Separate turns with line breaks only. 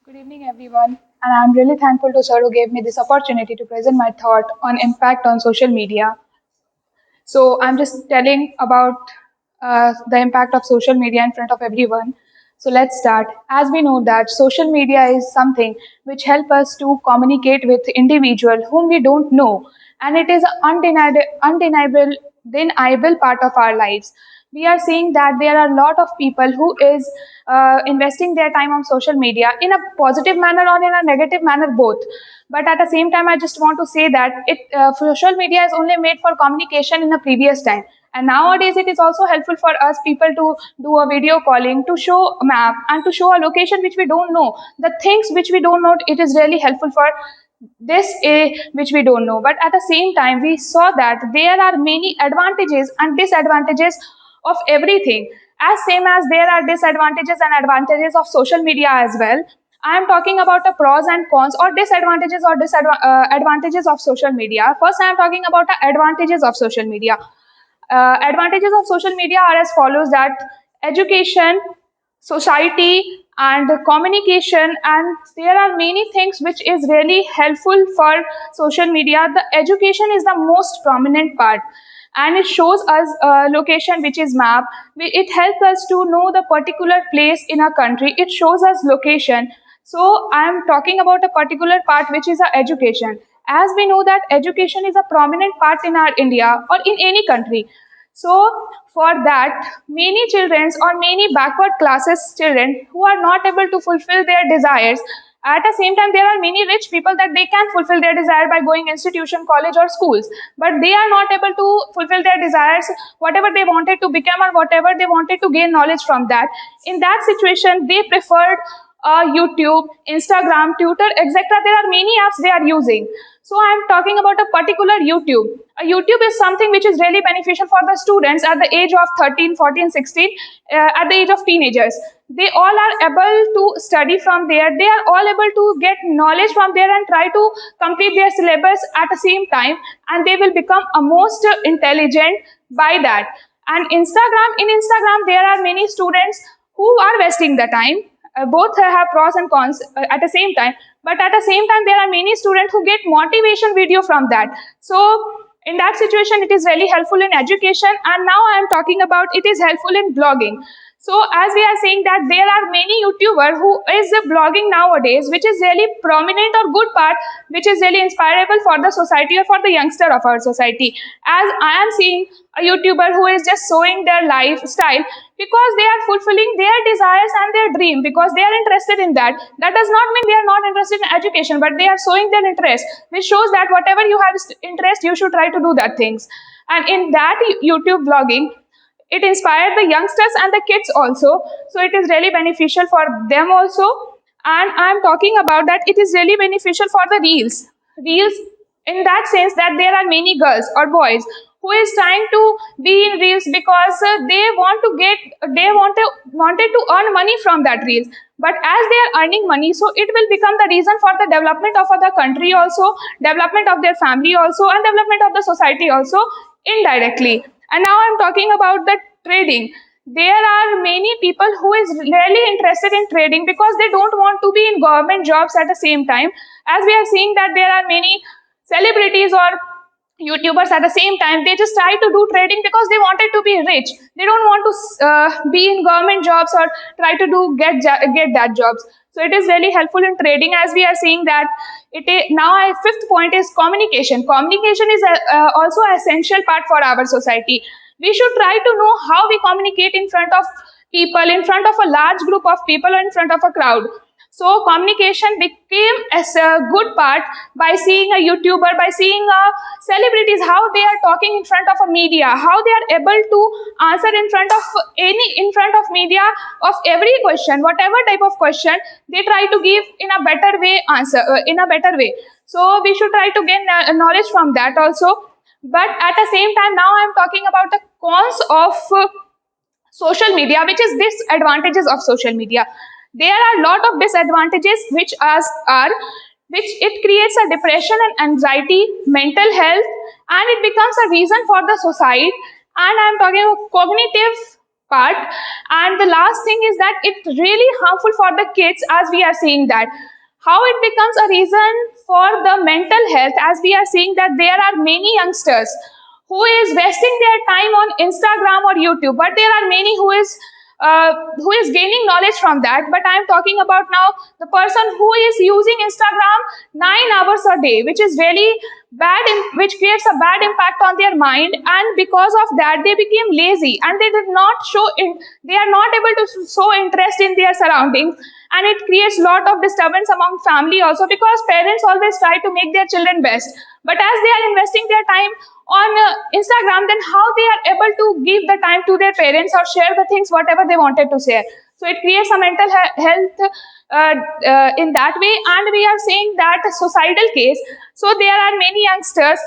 Good evening, everyone, and I'm really thankful to Sir who gave me this opportunity to present my thought on impact on social media. So I'm just telling about the impact of social media in front of everyone. So let's start. As we know that social media is something which help us to communicate with individual whom we don't know, and it is an undeniable part of our lives. We are seeing that there are a lot of people who is investing their time on social media in a positive manner or in a negative manner both. But at the same time, I just want to say that social media is only made for communication in the previous time, and nowadays it is also helpful for us people to do a video calling, to show a map and to show a location which we don't know, the things which we don't know. It is really helpful for this which we don't know. But at the same time, we saw that there are many advantages and disadvantages of everything, as same as there are disadvantages and advantages of social media as well. I am talking about the pros and cons or disadvantages or advantages of social media. First, I am talking about the advantages of social media. Advantages of social media are as follows: that education, society, and communication, and there are many things which is really helpful for social media. The education is the most prominent part, and it shows us a location which is map. It helps us to know the particular place in a country. It shows us location. So I am talking about a particular part which is a education. As we know that education is a prominent part in our India or in any country. So for that, many children or many backward classes children who are not able to fulfill their desires, at the same time there are many rich people that they can fulfill their desire by going institution, college or schools, but they are not able to fulfill their desires, whatever they wanted to become or whatever they wanted to gain knowledge from that. In that situation, they preferred YouTube, Instagram, Twitter, etc. There are many apps they are using. So I'm talking about a particular YouTube. A YouTube is something which is really beneficial for the students at the age of 13, 14, 16, at the age of teenagers. They all are able to study from there. They are all able to get knowledge from there and try to complete their syllabus at the same time, and they will become a most intelligent by that. And in Instagram, there are many students who are wasting the time. Both have pros and cons at the same time, but at the same time there are many students who get motivation video from that. So in that situation, it is really helpful in education. And now I am talking about it is helpful in blogging. So as we are saying that there are many YouTuber who is blogging nowadays, which is really prominent or good part, which is really inspirable for the society or for the youngster of our society. As I am seeing a YouTuber who is just showing their lifestyle because they are fulfilling their desires and their dream because they are interested in that. That does not mean they are not interested in education, but they are showing their interest, which shows that whatever you have interest, you should try to do that things. And in that YouTube blogging, it inspired the youngsters and the kids also. So it is really beneficial for them also. And I'm talking about that it is really beneficial for the reels, in that sense that there are many girls or boys who is trying to be in reels because they want to get they wanted to earn money from that reels. But as they are earning money, so it will become the reason for the development of other country also, development of their family also, and development of the society also indirectly. And now I'm talking about the trading. There are many people who is really interested in trading because they don't want to be in government jobs at the same time. As we are seeing that there are many celebrities or YouTubers at the same time, they just try to do trading because they wanted to be rich. They don't want to be in government jobs or try to do get that jobs. So it is really helpful in trading. As we are seeing that now, fifth point is communication. Communication is also an essential part for our society. We should try to know how we communicate in front of people, in front of a large group of people, or in front of a crowd. So communication became as a good part by seeing a YouTuber, by seeing celebrities, how they are talking in front of a media, how they are able to answer in front of media of every question, whatever type of question they try to give in a better way, answer in a better way. So we should try to gain knowledge from that also. But at the same time, now I'm talking about the cons of social media, which is disadvantages of social media. There are a lot of disadvantages are which it creates a depression and anxiety, mental health, and it becomes a reason for the suicide. And I'm talking about cognitive part. And the last thing is that it's really harmful for the kids, as we are seeing that how it becomes a reason for the mental health, as we are seeing that there are many youngsters who is wasting their time on Instagram or YouTube, but there are many who is gaining knowledge from that. But I am talking about now the person who is using Instagram 9 hours a day, which is really bad, which creates a bad impact on their mind, and because of that they became lazy and they did not they are not able to show interest in their surroundings, and it creates lot of disturbance among family also, because parents always try to make their children best, but as they are investing their time on Instagram, then how they are able to give the time to their parents or share the things whatever they wanted to share. So it creates a mental health in that way. And we are saying that a societal case, so there are many youngsters